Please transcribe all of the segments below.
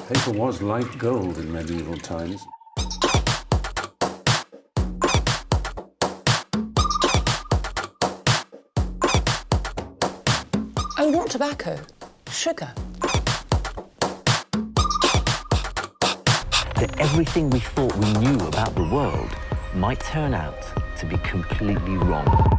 Paper was like gold in medieval times. Oh, not tobacco, sugar. That everything we thought we knew about the world might turn out to be completely wrong.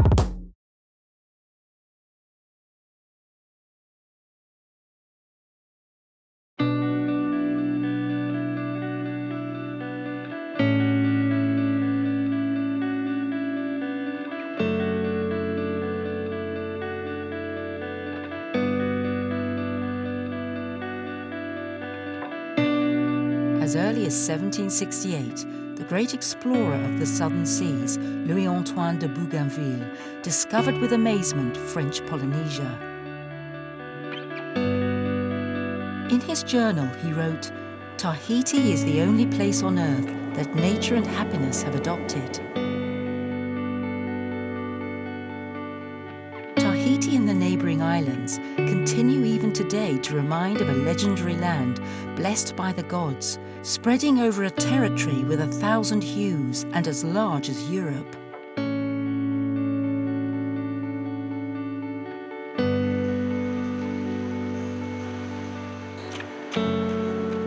As early as 1768, the great explorer of the southern seas, Louis-Antoine de Bougainville, discovered with amazement French Polynesia. In his journal, he wrote, "Tahiti is the only place on earth that nature and happiness have adopted." Tahiti and the neighbouring islands continue even today to remind of a legendary land blessed by the gods, spreading over a territory with 1,000 hues and as large as Europe.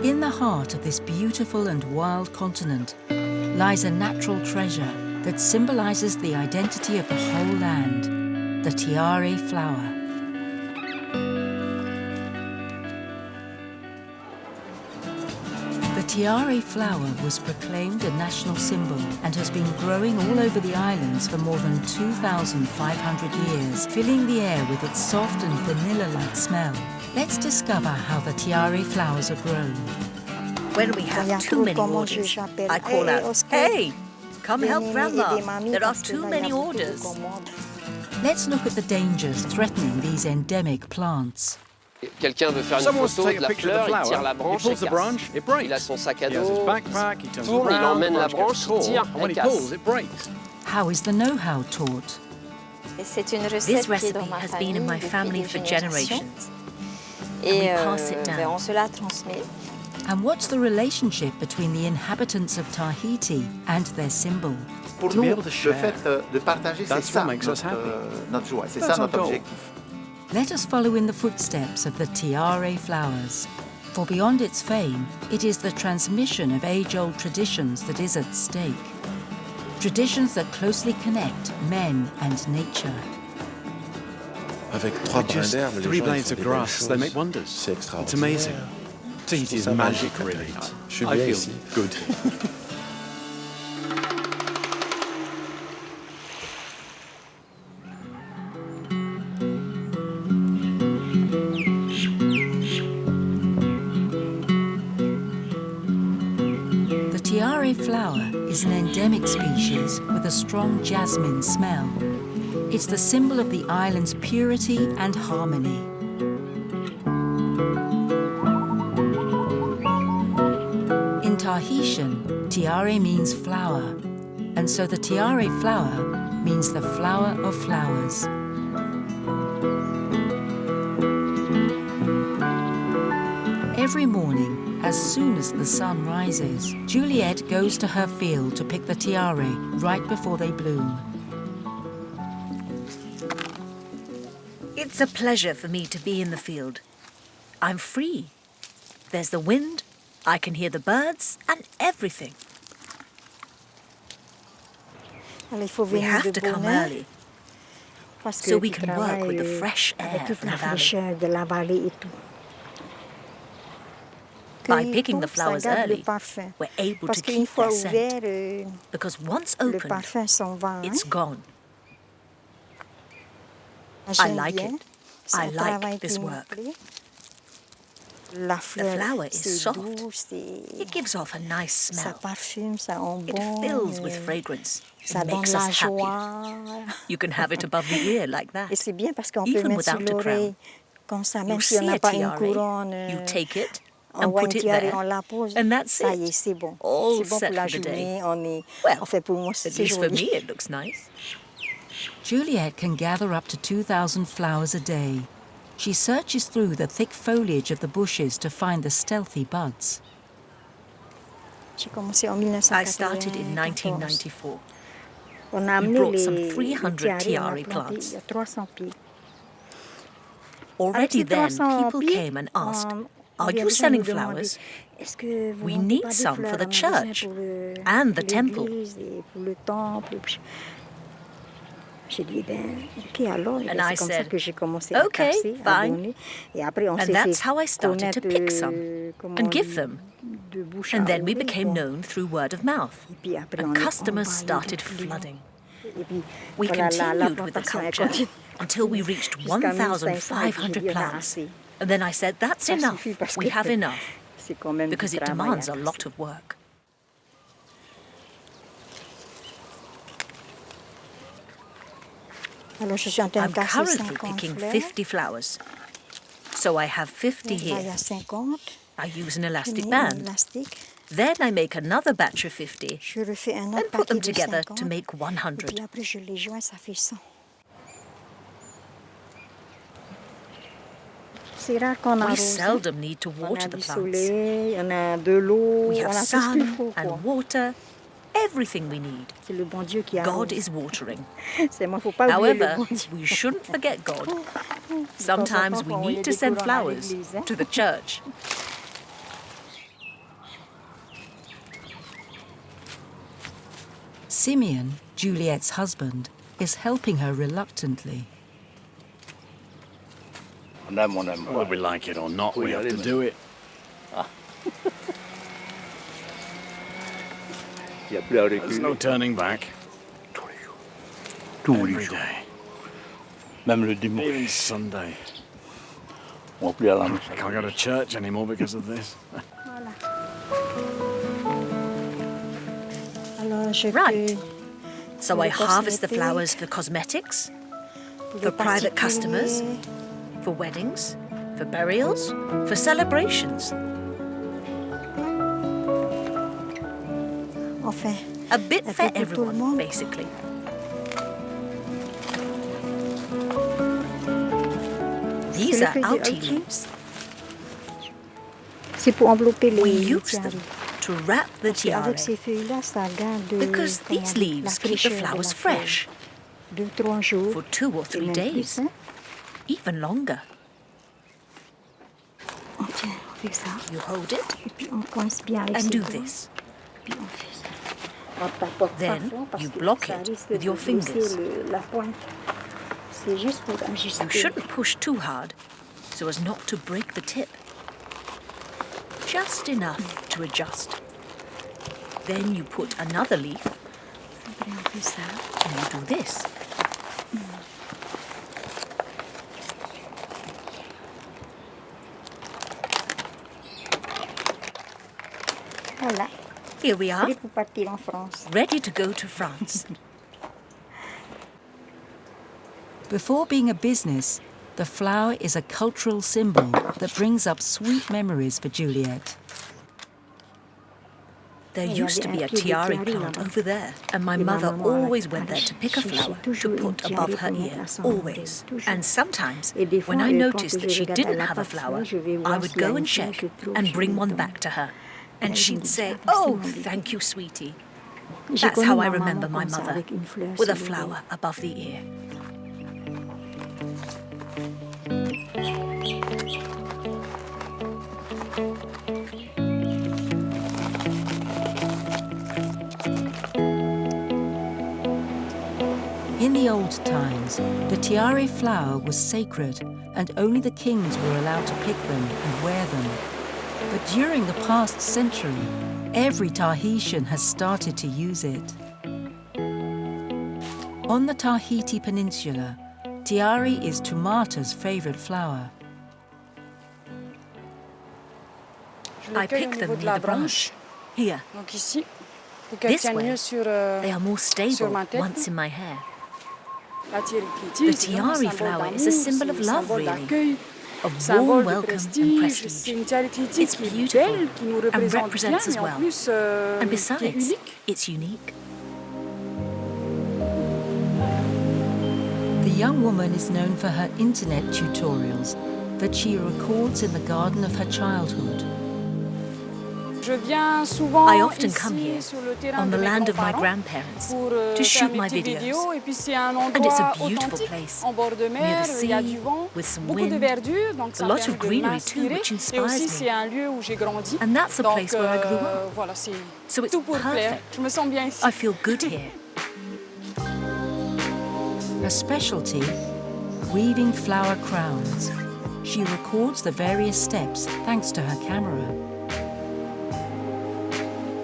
In the heart of this beautiful and wild continent lies a natural treasure that symbolises the identity of the whole land, the tiare flower. The tiare flower was proclaimed a national symbol and has been growing all over the islands for more than 2,500 years, filling the air with its soft and vanilla-like smell. Let's discover how the tiare flowers are grown. When we have too many orders, I call out, "Hey, come help Grandma. There are too many orders." Let's look at the dangers threatening these endemic plants. Quelqu'un veut faire une photo de la fleur, il tire la branche et casse. Il a son sac à dos, il tourne, il emmène la branche, il tire, elle casse. How is the know-how taught? This recipe has been in my family for generations, and we pass it down. And what's the relationship between the inhabitants of Tahiti and their symbol? Pour nous, le fait de partager, c'est ça notre joie, c'est ça notre objectif. Let us follow in the footsteps of the tiare flowers. For beyond its fame, it is the transmission of age-old traditions that is at stake. Traditions that closely connect men and nature. Avec just 3 blades of grass, they make wonders. It's amazing. Tahiti is magic, really. I feel good. The tiare flower is an endemic species with a strong jasmine smell. It's the symbol of the island's purity and harmony. In Tahitian, tiare means flower, and so the tiare flower means the flower of flowers. Every morning, as soon as the sun rises, Juliet goes to her field to pick the tiare right before they bloom. It's a pleasure for me to be in the field. I'm free. There's the wind, I can hear the birds and everything. We have to come early so we can work with the fresh air of the valley. By picking the flowers early, we're able to keep their scent, because once opened, it's gone. I like it. I like this work. The flower is soft. It gives off a nice smell. It fills with fragrance. It makes us happy. You can have it above the ear like that, even without a crown. You see a tiare, you take it and put it there, and that's it. All set for the day. Well, at least for me it looks nice. Juliet can gather up to 2,000 flowers a day. She searches through the thick foliage of the bushes to find the stealthy buds. I started in 1994. We brought some 300 tiare plants. Already then, people came and asked, "Are you selling flowers? We need some for the church and the temple." And I said, "Okay, fine." And that's how I started to pick some and give them. And then we became known through word of mouth, and customers started flooding. We continued with the culture until we reached 1,500 plants. And then I said, "That's enough, we have enough," because it demands a lot of work. I'm currently picking 50 flowers. So I have 50 here. I use an elastic band. Then I make another batch of 50 and put them together to make 100. We seldom need to water the plants. We have sun and water, everything we need. God is watering. However, we shouldn't forget God. Sometimes we need to send flowers to the church. Simeon, Juliet's husband, is helping her reluctantly. Whether we like it or not, we have to do it. There's no turning back. Every day. Even Sunday. I can't go to church anymore because of this. Right. So I harvest the flowers for cosmetics, for private customers, for weddings, for burials, for celebrations. A bit for everyone, basically. These are outie leaves. We use them to wrap the tiare because these leaves keep the flowers fresh for 2 or 3 days, even longer. You hold it and do this. Then you block it with your fingers. You shouldn't push too hard so as not to break the tip. Just enough to adjust. Then you put another leaf and you do this. Here we are, ready to go to France. Before being a business, the flower is a cultural symbol that brings up sweet memories for Juliet. There used to be a tiare plant over there, and my mother always went there to pick a flower to put above her ear, always. And sometimes, when I noticed that she didn't have a flower, I would go and check and bring one back to her. And she'd say, "Oh, thank you, sweetie." That's how I remember my mother, with a flower above the ear. In the old times, the tiare flower was sacred and only the kings were allowed to pick them and wear them. But during the past century, every Tahitian has started to use it. On the Tahiti peninsula, tiare is Tumata's favorite flower. I pick them near the branch, here. This way, they are more stable once in my hair. The tiare flower is a symbol of love, really, of warm welcome and prestige. It's beautiful and represents us well. And besides, it's unique. The young woman is known for her internet tutorials that she records in the garden of her childhood. I often come here, on the land of my grandparents, to shoot my videos. And it's a beautiful place, near the sea, with some wind, a lot of greenery too, which inspires me. And that's the place where I grew up. So it's perfect. I feel good here. Her specialty, weaving flower crowns. She records the various steps thanks to her camera.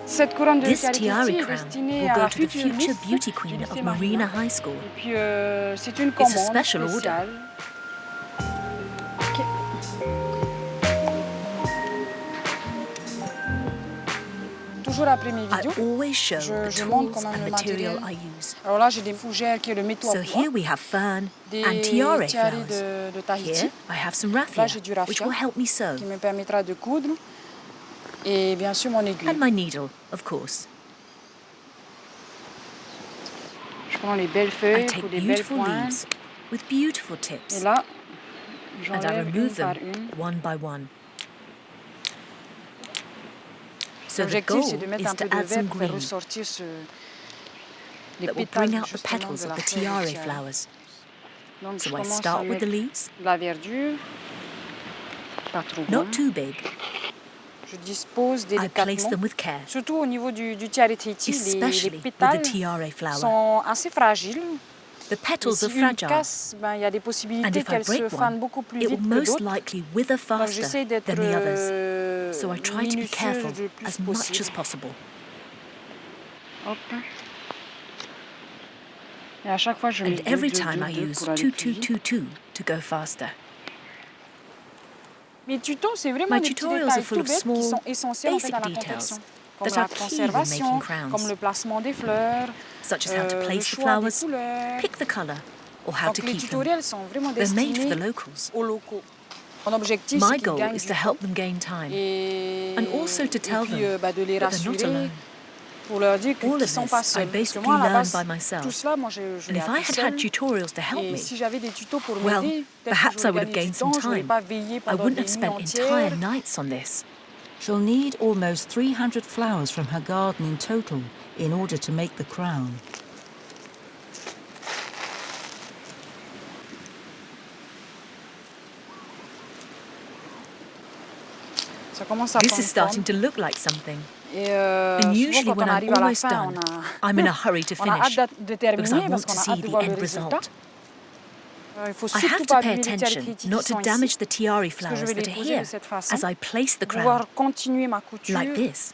This tiare crown will go to the future beauty queen of Marina High School. It's a special order. I always show the tools and material I use. So here we have fern and tiare flowers. Here I have some raffia, which will help me sew. And my needle, of course. I take beautiful leaves with beautiful tips, and I remove them one by one. So the goal is to add some green that will bring out the petals of the tiare flowers. So I start with the leaves, not too big. I place them with care, especially with the tiare flower. The petals are fragile, and if I break one, it will most likely wither faster than the others. So I try to be careful as much as possible. And every time I use 2-2-2-2 to go faster. My tutorials are full of small, basic details that are key in making crowns, such as how to place the flowers, pick the colour, or how to keep them. They're made for the locals. My goal is to help them gain time, and also to tell them that they're not alone. All of this I basically learned by myself, and if I had had tutorials to help me, well, perhaps I would have gained some time. I wouldn't have spent entire nights on this. She'll need almost 300 flowers from her garden in total in order to make the crown. This is starting to look like something. And usually when I'm almost done, I'm in a hurry to finish, because I want to see the end result. I have to pay attention not to damage the tiare flowers that are here as I place the crown, like this,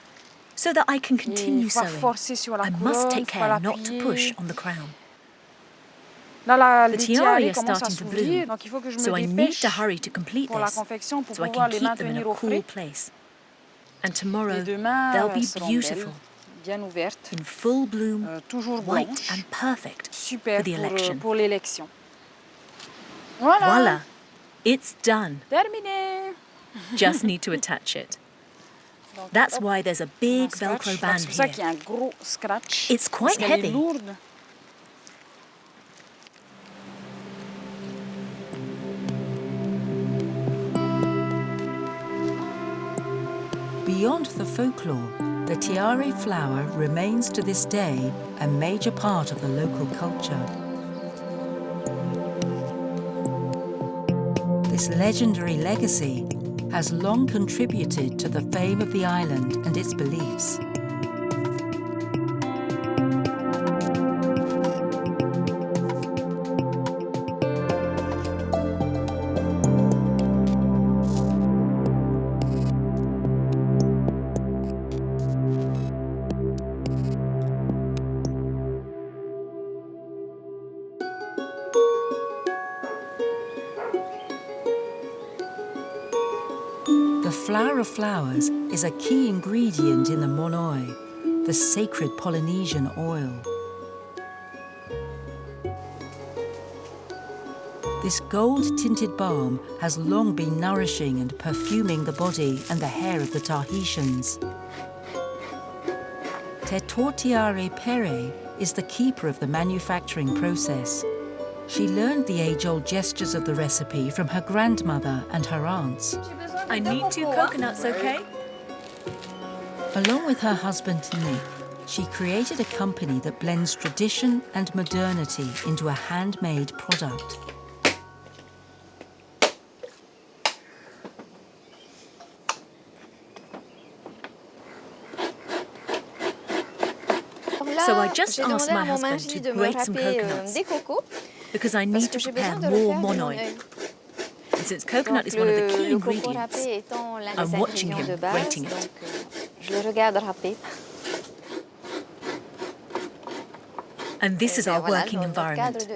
so that I can continue sewing. I must take care not to push on the crown. The tiare are starting to bloom, so I need to hurry to complete this, so I can keep them in a cool place. And tomorrow, they'll be beautiful, in full bloom, white and perfect for the election. Voila! It's done. Just need to attach it. That's why there's a big Velcro band here. It's quite heavy. Beyond the folklore, the tiare flower remains to this day a major part of the local culture. This legendary legacy has long contributed to the fame of the island and its beliefs. The flower of flowers is a key ingredient in the Monoi, the sacred Polynesian oil. This gold-tinted balm has long been nourishing and perfuming the body and the hair of the Tahitians. Te Tiare Pere is the keeper of the manufacturing process, She learned the age-old gestures of the recipe from her grandmother and her aunts. I need 2 coconuts, okay? Along with her husband Nick, she created a company that blends tradition and modernity into a handmade product. So I just asked my husband to grate some coconuts because I need to prepare more monoi. And since coconut is one of the key ingredients, I'm watching him grating it. And this is our working environment.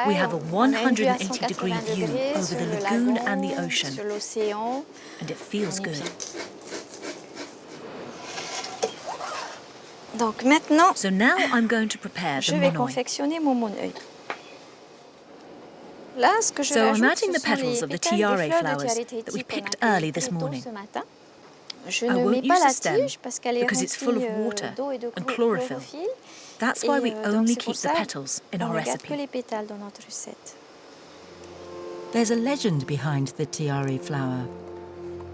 We have a 180-degree view over the lagoon and the ocean, and it feels good. So now I'm going to prepare the monoi. So I'm adding the petals of the tiare flowers that we picked early this morning. I won't use the stem because it's full of water and chlorophyll. That's why we only keep the petals in our recipe. There's a legend behind the tiare flower.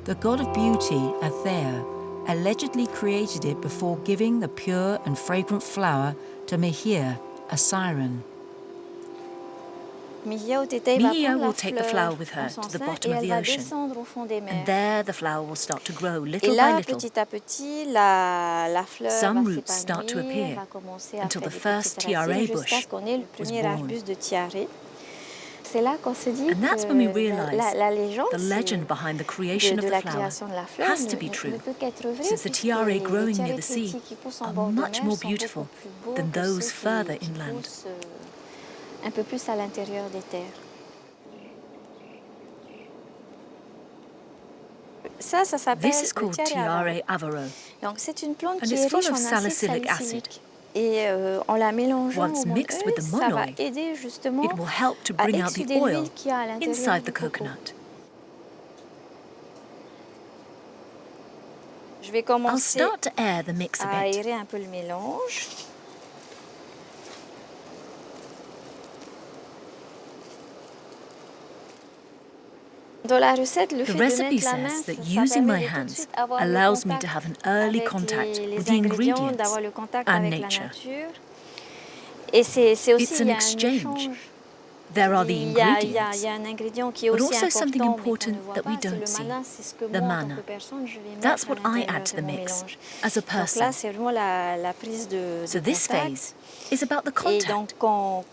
The god of beauty, Athea, allegedly created it before giving the pure and fragrant flower to Mihir, a siren. Mihir will take the flower with her to the bottom of the ocean, and there the flower will start to grow little by little. Some roots start to appear until the first tiare bush was born. And that's when we realize the legend behind the creation of the flower has to be true, since the tiare growing near the sea are much more beautiful than those further inland. This is called tiare avaro, and it's full of salicylic acid. Once mixed with the monoi, it will help to bring out the oil inside the coconut. I'll start to air the mix a bit. The recipe says that using my hands allows me to have an early contact with the ingredients and nature. It's an exchange. There are the ingredients, but also something important that we don't see, the mana. That's what I add to the mix as a person. So this phase is about the contact, and through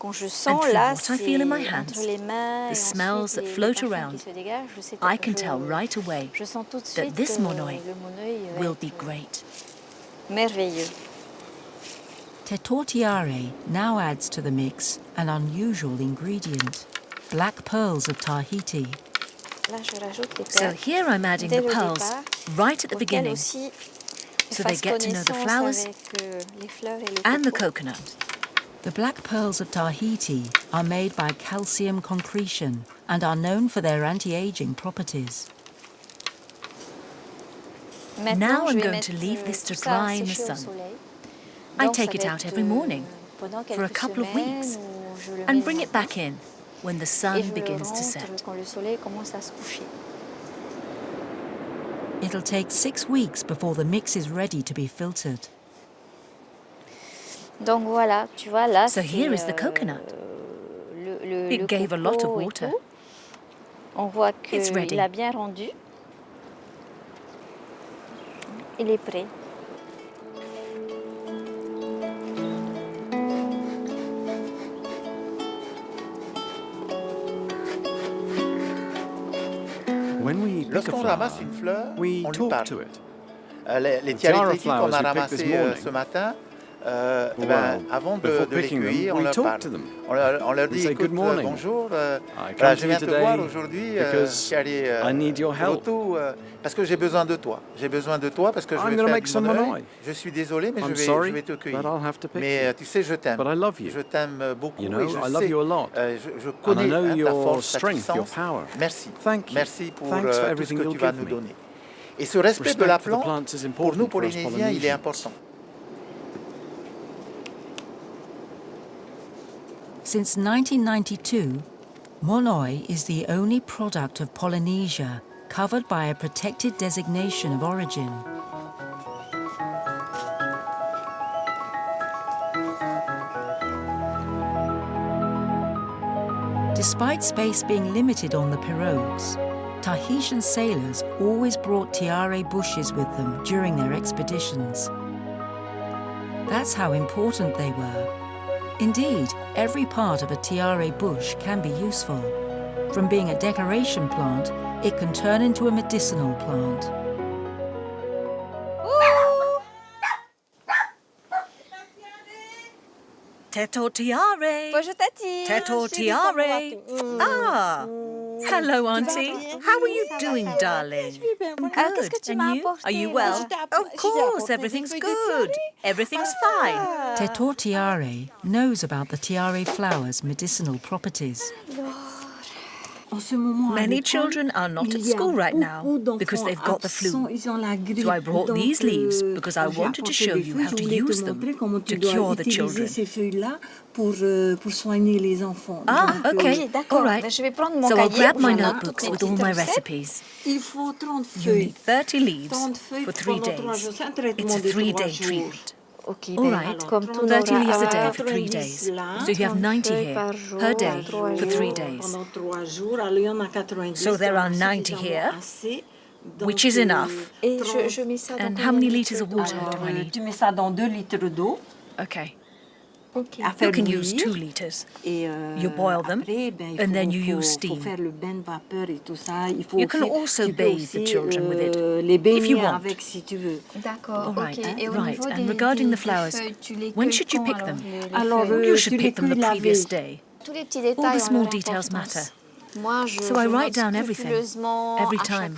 what I feel in my hands, the smells that float around, I can tell right away that this monoi will be great. Tetor Tiare now adds to the mix an unusual ingredient, black pearls of Tahiti. So here I'm adding the pearls right at the beginning, so they get to know the flowers and the coconut. The black pearls of Tahiti are made by calcium concretion and are known for their anti-aging properties. Now I'm going to leave this to dry in the sun. I take it out every morning for a couple of weeks and bring it back in when the sun begins to set. It'll take 6 weeks before the mix is ready to be filtered. So here is the coconut. It gave a lot of water. It's ready. When we pick a flower, we talk to it. Les tiare qu'on a ramassés ce matin, avant de les cueillir, on leur parle. On leur dit, écoute, bonjour, je viens te voir aujourd'hui, Tiaré, parce que j'ai besoin de toi. J'ai besoin de toi parce que je vais faire du monoi. Je suis désolé, mais je vais te cueillir. Mais tu sais, je t'aime. Je t'aime beaucoup et je sais, je connais ta force, ta puissance. Merci. Merci pour tout ce que tu vas nous donner. Et ce respect de la plante, pour nous, Polynésiens, il est important. Since 1992, Monoi is the only product of Polynesia covered by a protected designation of origin. Despite space being limited on the pirogues, Tahitian sailors always brought tiare bushes with them during their expeditions. That's how important they were. Indeed, every part of a tiare bush can be useful. From being a decoration plant, it can turn into a medicinal plant. Teto tiare. Bonjour, Tati. Teto tiare. Ah. Hello, Auntie. How are you doing, darling? Qu'est-ce que tu m'as apporté? Are you well? Of course, everything's good. Everything's fine. Teto Tiare knows about the tiare flower's medicinal properties. Many children are not at school right now because they've got the flu. So I brought these leaves because I wanted to show you how to use them to cure the children. Ah, okay. All right. So I'll grab my notebooks with all my recipes. You need 30 leaves for 3 days. It's a 3-day treatment. All right, 30 leaves a day for 3 days. So you have 90 here, per day, for 3 days. So there are 90 here, which is enough. And how many litres of water do I need? Okay. You can use 2 litres. You boil them, and then you use steam. You can also bathe the children with it, if you want. All right, right. And regarding the flowers, when should you pick them? You should pick them the previous day. All the small details matter. So I write down everything, every time.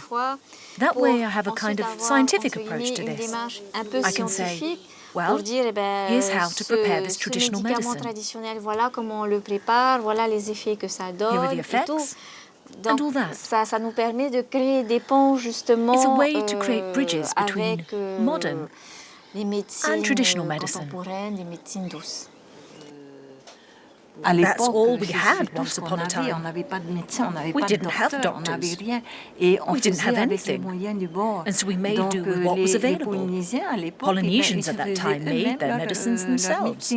That way I have a kind of scientific approach to this. I can say, well, here's how to prepare this traditional medicine. Here are the effects, and all that. It's a way to create bridges between modern and traditional medicine. That's all we had once upon a time. We didn't have doctors. We didn't have anything. And so we made do with what was available. Polynesians at that time made their medicines themselves.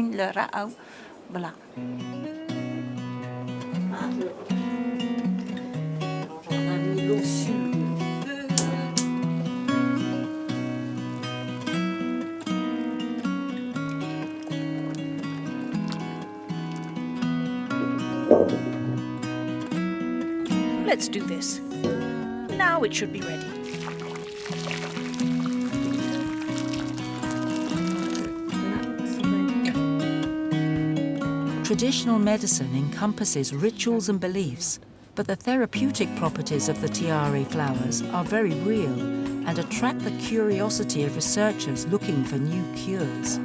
Let's do this. Now it should be ready. Traditional medicine encompasses rituals and beliefs, but the therapeutic properties of the tiare flowers are very real and attract the curiosity of researchers looking for new cures.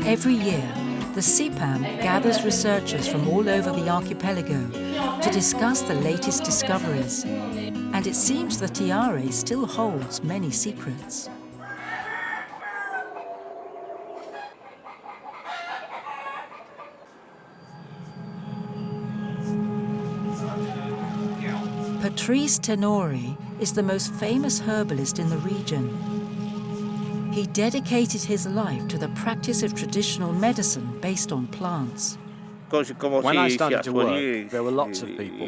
Every year, the CIPAM gathers researchers from all over the archipelago to discuss the latest discoveries, and it seems the tiare still holds many secrets. Patrice Tenori is the most famous herbalist in the region. He dedicated his life to the practice of traditional medicine based on plants. When I started to work, there were lots of people.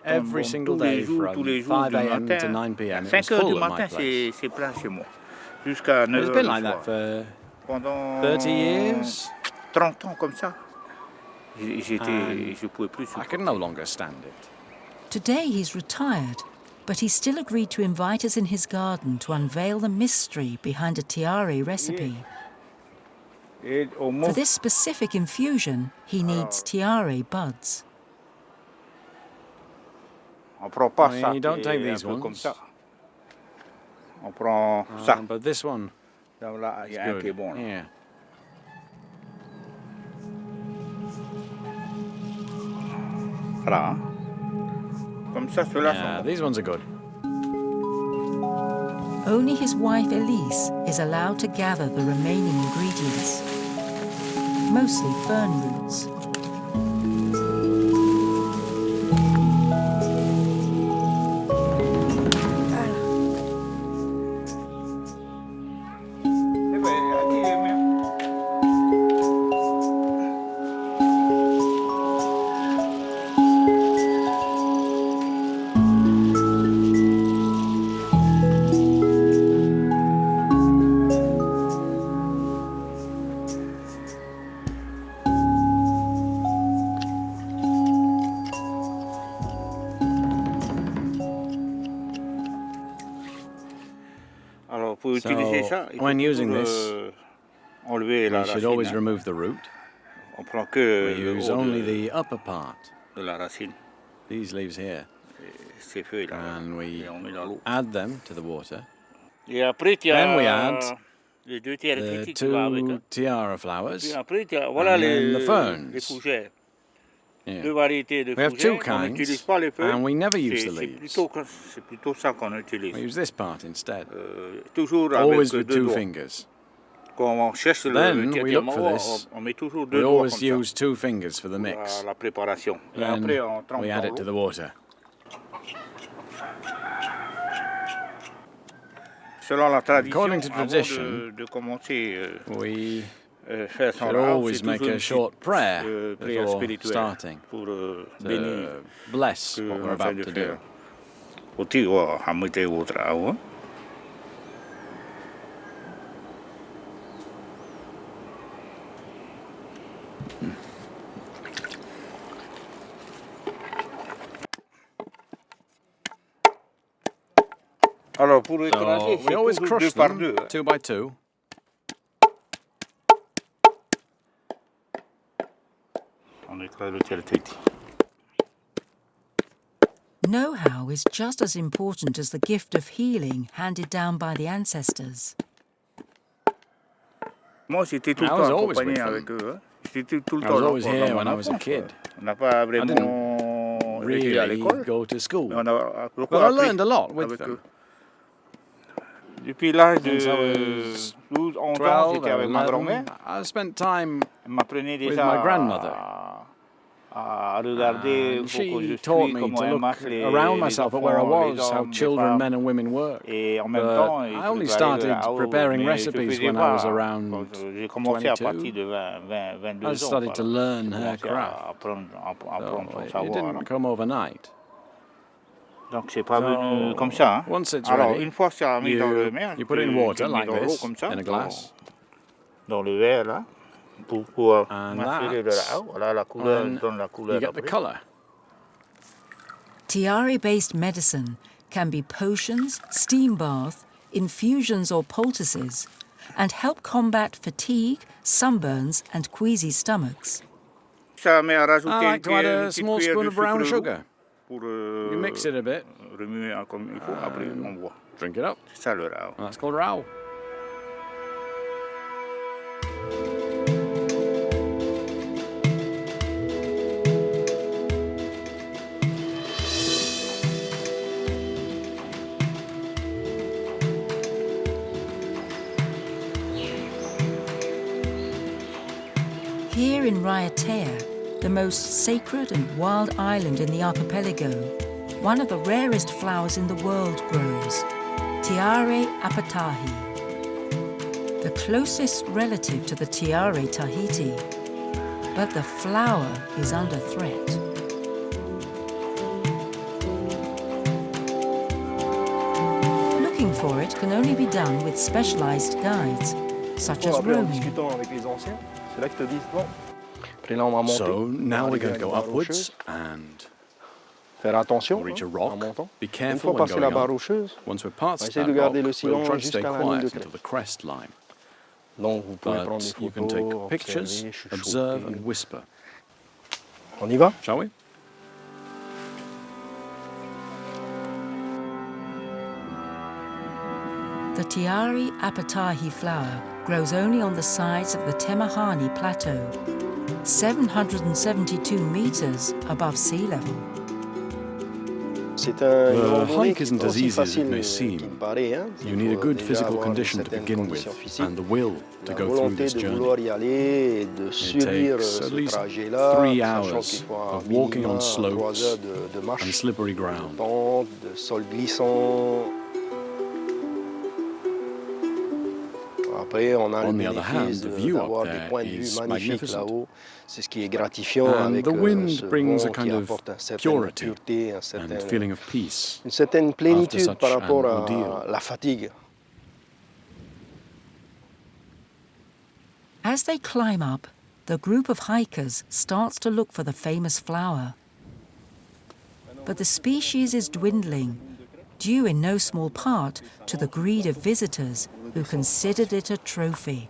Every single day from 5 a.m. to 9 p.m. it was full at my place. It's been like that for 30 years. I could no longer stand it. Today he's retired, but he still agreed to invite us in his garden to unveil the mystery behind a tiare recipe. For this specific infusion, he needs tiare buds. You don't take these ones. But this one is good. Yeah. Yeah, these ones are good. Only his wife Elise is allowed to gather the remaining ingredients. mostly fern roots. So, when using this, we should always remove the root. We use only the upper part, these leaves here, and we add them to the water. Then we add the 2 tiara flowers, and then the ferns. Yeah. We have 2 kinds, and we never use the leaves. We use this part instead, always with 2 fingers. Then we look for this. We always use 2 fingers for the mix. Then we add it to the water. According to tradition, we should always make a short prayer before starting to bless what we're about to do. So we always crush them 2 by 2. Know-how is just as important as the gift of healing handed down by the ancestors. I was always with them. I was always here when I was a kid. I didn't really go to school, but I learned a lot with them. Since I was 12 or 11, I spent time with my grandmother. And she taught me to look around myself at where I was, how children, men and women work. But I only started preparing recipes when I was around 22. I started to learn her craft. So it didn't come overnight. So once it's ready, you put it in water like this, in a glass. And you get the colour. Tiare-based medicine can be potions, steam bath, infusions or poultices, and help combat fatigue, sunburns and queasy stomachs. I like to add a small spoon of brown sugar. You mix it a bit, drink it up. And that's called rao. Here in Raiatea, the most sacred and wild island in the archipelago, one of the rarest flowers in the world grows, Tiare apatahi, the closest relative to the tiare Tahiti. But the flower is under threat. Looking for it can only be done with specialized guides, such as roaming. So now we're going to go upwards and reach a rock. Be careful when going up. Once we're past that rock, we'll try to stay quiet until the crest line. But you can take pictures, observe and whisper. Shall we? The Tiare apatahi flower grows only on the sides of the Temahani Plateau, 772 meters above sea level. The hike isn't as easy as it may seem. You need a good physical condition to begin with, and the will to go through this journey. It takes at least 3 hours of walking on slopes and slippery ground. On the other hand, the view up there is magnificent. And the wind brings a kind of purity and feeling of peace after such an ordeal. As they climb up, the group of hikers starts to look for the famous flower. But the species is dwindling, due in no small part to the greed of visitors who considered it a trophy.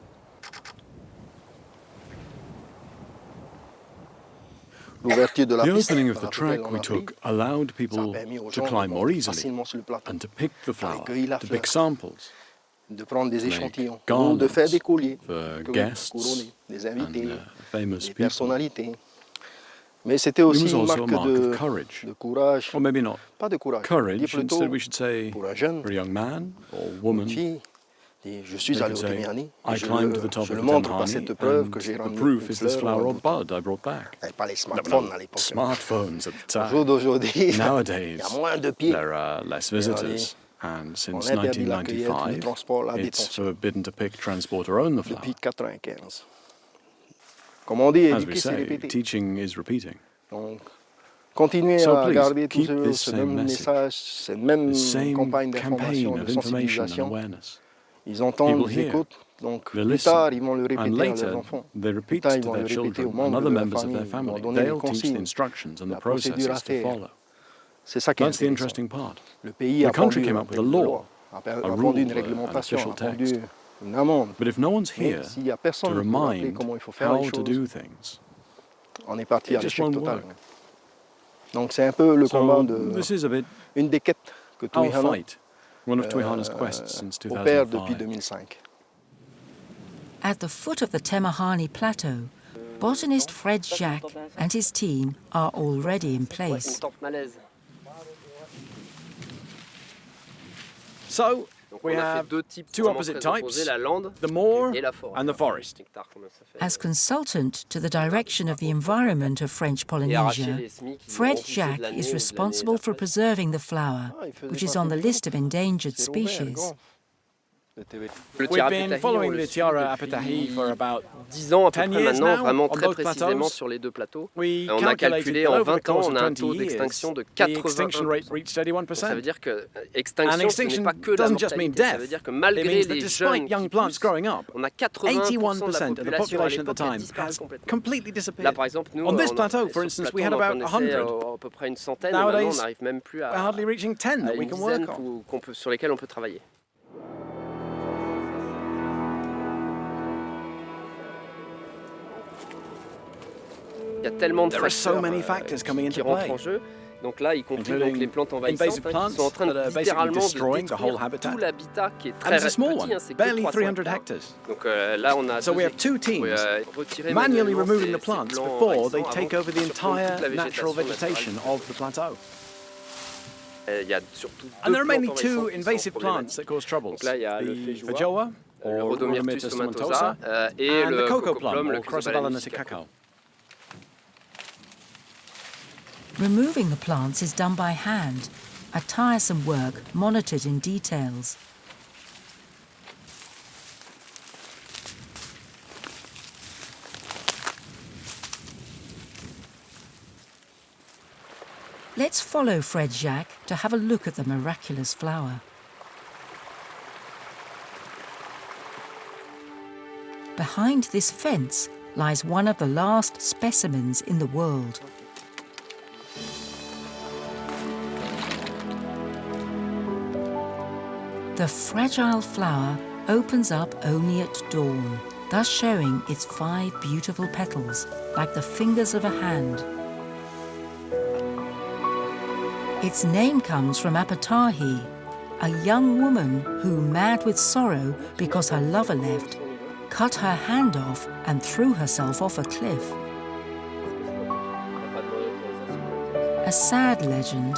The opening of the track we took allowed people to climb more easily and to pick the flower, to pick samples, to make garlands for guests and famous people. It was also a mark of courage, or maybe not courage, instead we should say for a young man or woman. They could say, I climbed to the top of the Tamahani, and the proof is this flower or bud I brought back. There were no smartphones at the time. Nowadays, there are less visitors, and since 1995, it's forbidden to pick, transport, or own the flower. As we say, teaching is repeating. So please, keep this same message, this same campaign of information and awareness. People hear, they listen, and later they repeat to their children and other members of their family. They'll teach the instructions and the processes to follow. That's the interesting part. The country came up with a law, a rule, an official text. But if no one's here to remind how to do things, it just won't work. So this is a bit our fight. One of Tuihana's quests since 2005. At the foot of the Temahani Plateau, botanist Fred Jacques and his team are already in place. So, we have two opposite types, the moor and the forest. As consultant to the direction of the environment of French Polynesia, Fred Jacques is responsible for preserving the flower, which is on the list of endangered species. We've been following the tiare à Petahi for about 10 ans à peu 10 près years maintenant, now, vraiment on très both précisément plateaux. sur les deux plateaux. We On a calculé en 20 ans, on a un taux years, d'extinction de the extinction 81%. rate reached 81%. Ça veut dire que And extinction, ce n'est extinction pas que la doesn't just mean mortalité. Ça death. veut dire que It malgré means that les despite jeunes young qui plants poussent, growing up, on a 81% de la 81% population of the à l'époque qui a time disparu has complètement. completely Là, disappeared. par exemple, nous, On this on- plateau, for sur ce instance, plateau, we had on en about connaissait 100. à peu près une centaine, et maintenant on Nowadays, n'arrive même plus we're à hardly reaching 10 that we une can work dizaine on. sur lesquelles on peut travailler. Il y a tellement de There are so facteurs many factors coming qui into rentrent play, en jeu. Donc là, y compris donc, les plantes envahissantes invasive qui plants sont en train that are de basically littéralement de destroying the whole détruire habitat. tout l'habitat qui est And très it's a small petit, one, hein, c'est que barely 300 300 hectares. hectares. Donc là, on a So we have two teams manually removing the plants before they take over the entire natural vegetation of the plateau. Il y a surtout And there deux are mainly plantes two envahissantes qui sont invasive plants problématiques. that cause troubles. Donc là, il y a le The feijoa, feijoa, le or Rhodomyrtus Rhodomyrtus tomentosa, tomentosa, et and le the cocoa coco plum, plum, or le Chrysobalanus Chrysobalanus cacao. Removing the plants is done by hand, a tiresome work monitored in details. Let's follow Fred Jacques to have a look at the miraculous flower. Behind this fence lies one of the last specimens in the world. The fragile flower opens up only at dawn, thus showing its 5 beautiful petals, like the fingers of a hand. Its name comes from Apatahi, a young woman who, mad with sorrow because her lover left, cut her hand off and threw herself off a cliff. A sad legend,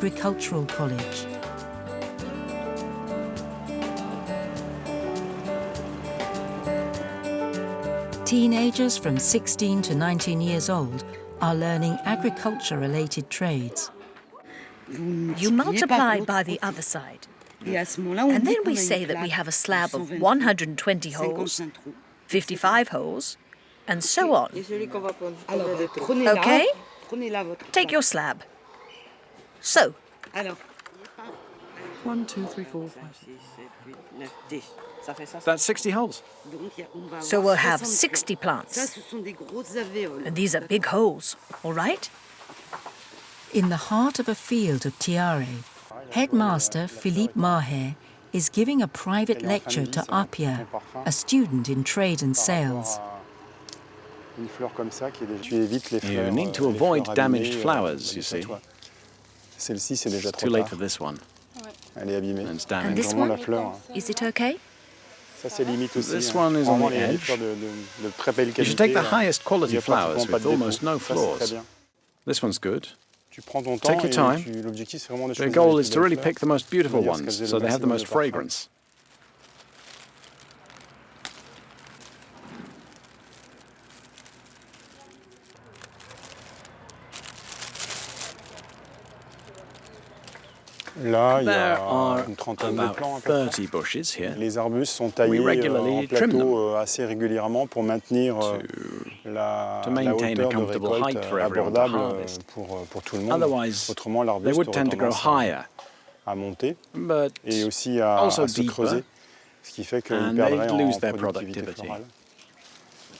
agricultural college. Teenagers from 16 to 19 years old are learning agriculture-related trades. You multiply by the other side. And then we say that we have a slab of 120 holes, 55 holes, and so on. Okay? Take your slab. So. 1, 2, 3, 4, 5, 6. That's 60 holes. So we'll have 60 plants. And these are big holes, all right? In the heart of a field of Tiaré, Headmaster Philippe Maher is giving a private lecture to Apia, a student in trade and sales. You need to avoid damaged flowers, you see. It's too late for this one. It's damaged. And this one? Is it okay? This one is on the edge. You should take the highest quality flowers with almost no flaws. This one's good. Take your time. The goal is to really pick the most beautiful ones, so they have the most fragrance. There are about 30 bushes here. Les arbustes sont taillés en plateau assez régulièrement pour maintenir la hauteur de récolte abordable pour tout le monde. Autrement, l'arbuste aurait tendance à monter et aussi à se creuser, ce qui fait qu'il perdrait en productivité florale.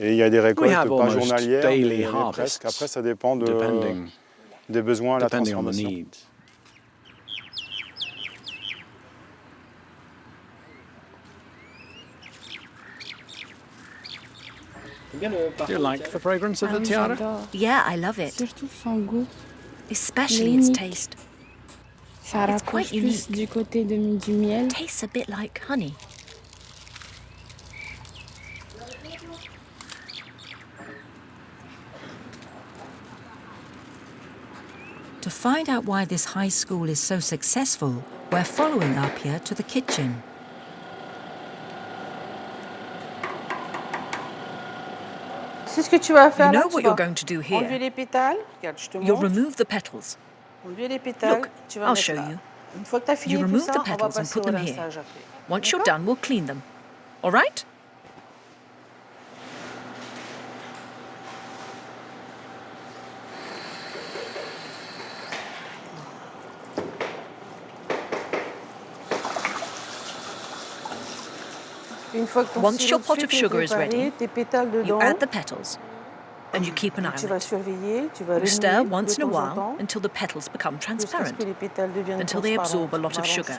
Et il y a des récoltes pas journalières, mais presque. Après, ça dépend des besoins à la transformation. Do you like the fragrance of the tiare? Yeah, I love it. Especially its taste. It's quite unique. It tastes a bit like honey. To find out why this high school is so successful, we're following Apia to the kitchen. You know what you're going to do here? You'll remove the petals. Look, I'll show you. You remove the petals and put them here. Once you're done, we'll clean them. All right? Once your pot of sugar is ready, you add the petals and you keep an eye on it. You stir once in a while until the petals become transparent, until they absorb a lot of sugar.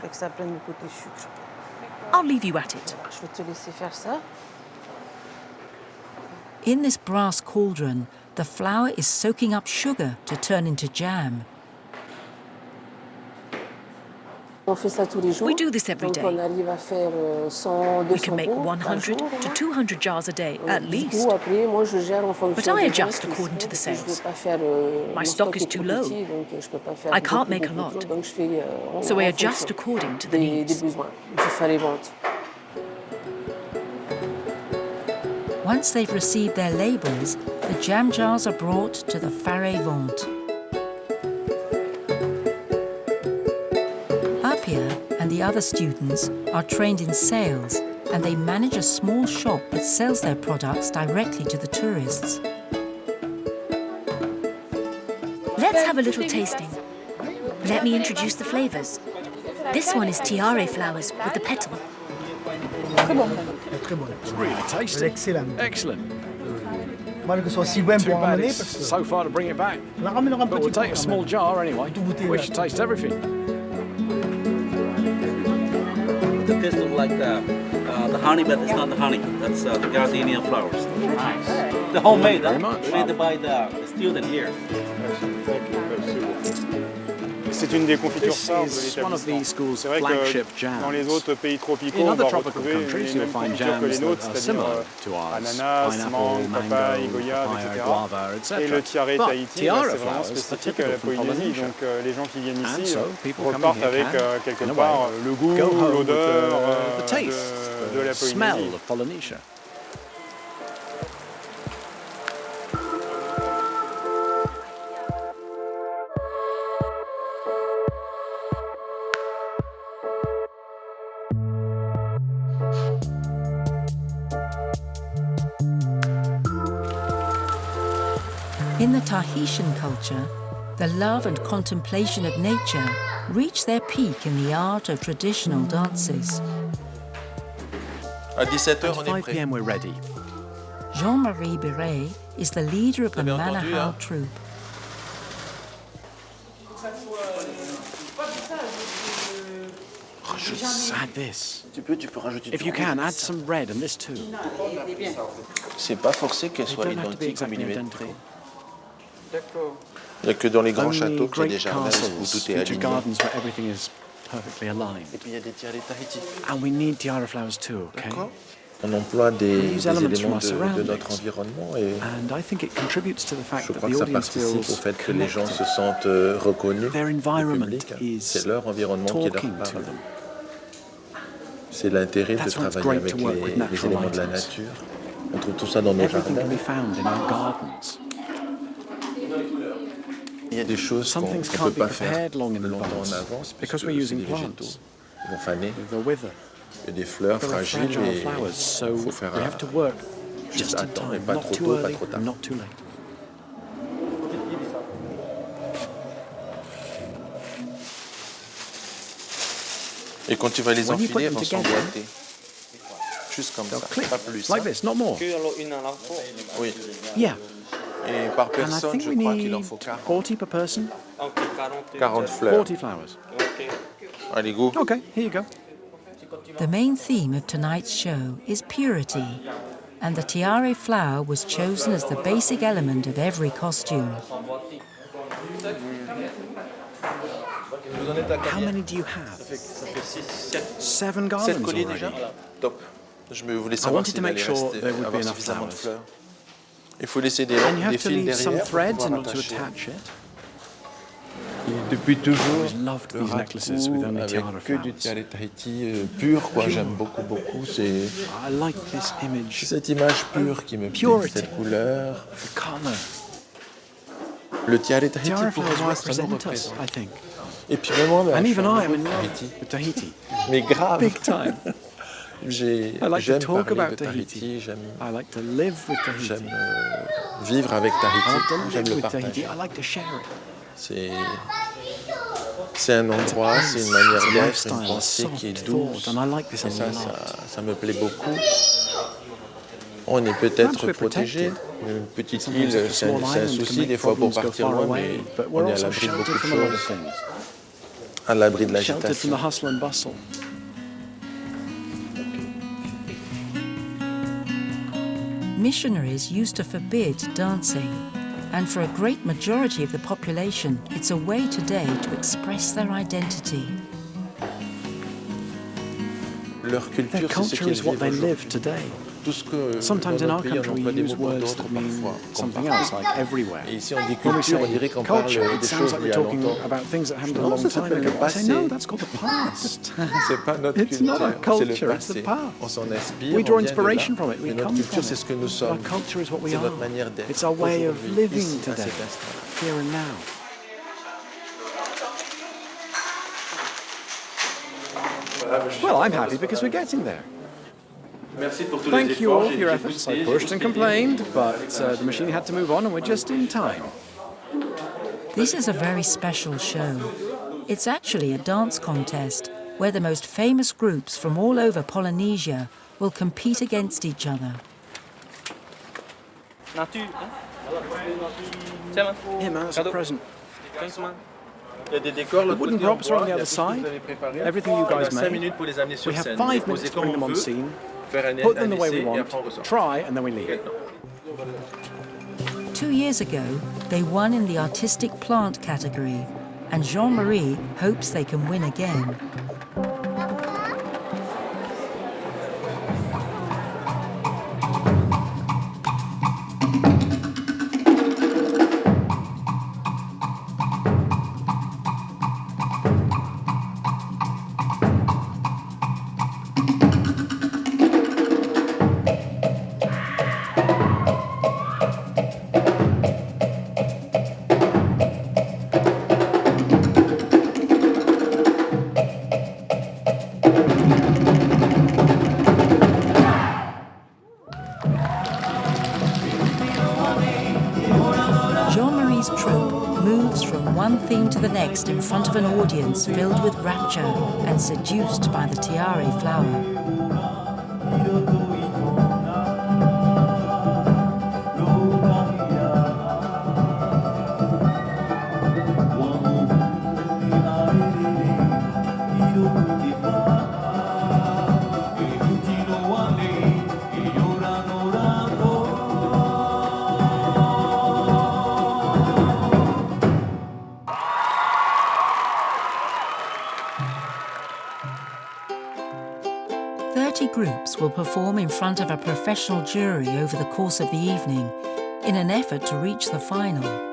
I'll leave you at it. In this brass cauldron, the flour is soaking up sugar to turn into jam. We do this every day. We can make 100 to 200 jars a day, at least. But I adjust according to the sales. My stock is too low. I can't make a lot. So I adjust according to the needs. Once they've received their labels, the jam jars are brought to the Faré Vente. And the other students are trained in sales, and they manage a small shop that sells their products directly to the tourists. Let's have a little tasting. Let me introduce the flavors. This one is tiare flowers with the petal. It's really tasty. Excellent. Too bad it's so far to bring it back. But we'll take a small jar anyway. We should taste everything. The taste looks like the honey, but it's not the honey. That's the gardenia flowers. Nice. The homemade, made by the student here. C'est une des confitures phares de l'établissement. One of the school's C'est vrai flagship que jams. dans les autres pays tropicaux, In on other va tropical retrouver countries, les you'll mêmes find confitures que jams les that nôtres, are c'est-à-dire similar to ours. ananas, Pineapple, mangue, papaye, mango, goyave, papaya, etc. guava, Et le etc. tiare But Tahiti, tiare c'est vraiment flowers are spécifique à la typical from Polynésie. Polynesia. Donc les gens qui viennent And ici so people coming repartent here avec can, quelque in a part way, le goût, go home with l'odeur the taste, de la the smell Polynésie. of Polynesia. In the Tahitian culture, the love and contemplation of nature reach their peak in the art of traditional dances. À 17h, At 5 p.m. we're ready. Jean-Marie Biret is the leader of the Manahau troupe. Just add this. If you can, add some red and this too. C'est pas forcé qu'elle soit They don't have to be identique au exactly millimètre près. identical. Il n'y a que dans les grands Only châteaux qu'il y a great des jardins où castles, tout est feature aligné. gardens where everything is perfectly aligned. Et puis il y a des tiaré Tahiti. And we need tiara flowers too, okay? On emploie des use elements éléments from our de notre surroundings. environnement et And I think it contribute to the fact je that crois the que ça audience participe au feels fait que les gens se connected. sentent reconnus. Their Le environment public, is c'est leur environnement qui leur talking to parle. them. C'est l'intérêt de That's why it's travailler great avec to work with les natural éléments de la items. nature. On trouve tout ça dans nos Everything jardins. can be found in our gardens. Il y a des choses Some qu'on ne things peut can't be pas faire prepared long in longtemps en advance avance because puisque we're c'est using des végétaux. plants. Ils vont faner. They'll wither. Il y a des fleurs There are fragiles fragile et flowers, so il faut faire we have to work juste just à in temps et time, pas not trop too tôt, pas early, trop tard. not too late. Et quand tu vas les When you put enfiler, elles them vont together, s'emboîter. Juste comme they'll ça, click pas plus. like this, not more. Oui. Yeah. Et par And I personne, think je we crois qu'il en need faut 40. 40 per person. 40 fleurs. 40 flowers. Allez, go. Okay, here you go. The main theme of tonight's show is purity, and the tiare flower was chosen as the basic element of every costume. How many do you have? 7 7 garlands colliers already. déjà? Top. Je me voulais I savoir wanted to s'il make allait sure rester, there would be avoir enough suffisamment de flowers. fleurs. Il faut laisser des And you have to fils leave some derrière pour threads pouvoir in order to attacher. attach it. Depuis I toujours, always loved Le these necklaces with only avec tiara que du flowers. tiare Tahiti pur, quoi. J'aime beaucoup, beaucoup. C'est I like this image, cette image pure qui me plaît, Purity. cette couleur. the colour. Le tiare Tahiti Tiara pour flowers moi, ça nous represent us, représente. I think. Et puis même moi, And je even suis I am amoureux in de love Tahiti. with Tahiti. Mais grave. Big time. J'aime I like to talk parler about de Tahiti, Tahiti. j'aime I like to live with Tahiti. vivre avec I like Tahiti, to j'aime live le with partager. Tahiti. I like to share it. C'est un endroit, c'est une manière It's a d'être, lifestyle, une pensée soft qui est thought, douce. and I like this a Et ça, lot. ça me plaît beaucoup. On est Perhaps peut-être we're protégé. protected. Une petite Sometimes île, a c'est small un island can souci make des fois pour problems go partir far loin, away, mais but on we're est à also l'abri de beaucoup sheltered de from a lot of choses, things. à l'abri de Sheltered from l'agitation. the hustle and bustle. Missionaries used to forbid dancing, and for a great majority of the population, it's a way today to express their identity. Leur Their culture, c'est ce culture qu'ils is what vivent they aujourd'hui. live today. Tout ce que Sometimes dans in our notre pays, on country we emploie des use mots pour words d'autres that mean parfois, comme something partout. else, like everywhere. Et ici, on dit When we culture, on say dirait qu'on parle culture, des it sounds choses like d'il y we're a talking longtemps. about things that happened a Non, long ça time s'appelle ago. le I say, passé. no, that's called the past. C'est pas notre It's not our culture, c'est le culture, it's the passé. past. On s'en inspire, We draw on vient de inspiration là, from it, we mais notre come culture, from c'est it. ce que nous Our sommes. culture is what we C'est are. notre manière d'être. It's our way of aujourd'hui, living ici, à today, cet instant. here and now. Well, I'm happy because we're getting there. Thank you all for your efforts. I pushed and complained, but the machine had to move on and we're just in time. This is a very special show. It's actually a dance contest where the most famous groups from all over Polynesia will compete against each other. Here, man, that's a present. Il y a des décors, The wooden props are on the other side. Everything you guys made. pour les amener sur We have scène. 5 minutes to bring them on scene, put them the way we want, try, and then we leave. 2 years ago, they won in the artistic plant category, and Jean-Marie hopes they can win again. next in front of an audience filled with rapture and seduced by the tiare flower. Groups will perform in front of a professional jury over the course of the evening in an effort to reach the final.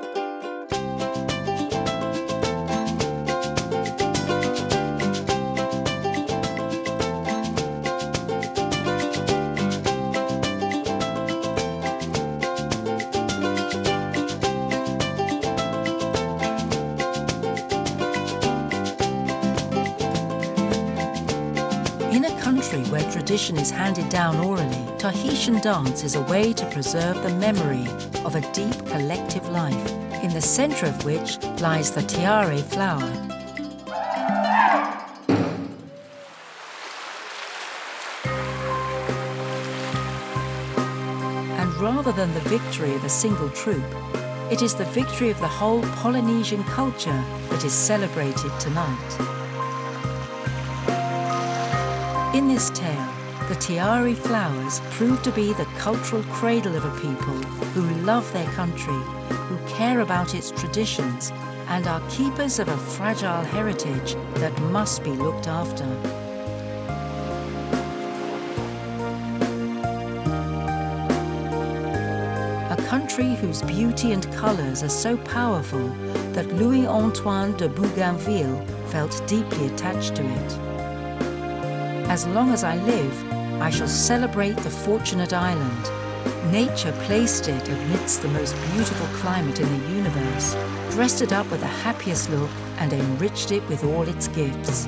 Where tradition is handed down orally, Tahitian dance is a way to preserve the memory of a deep collective life, in the centre of which lies the tiare flower. And rather than the victory of a single troop, it is the victory of the whole Polynesian culture that is celebrated tonight. In this tale, the tiare flowers prove to be the cultural cradle of a people who love their country, who care about its traditions, and are keepers of a fragile heritage that must be looked after. A country whose beauty and colours are so powerful that Louis-Antoine de Bougainville felt deeply attached to it. As long as I live, I shall celebrate the fortunate island. Nature placed it amidst the most beautiful climate in the universe, dressed it up with the happiest look, and enriched it with all its gifts.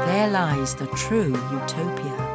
There lies the true utopia.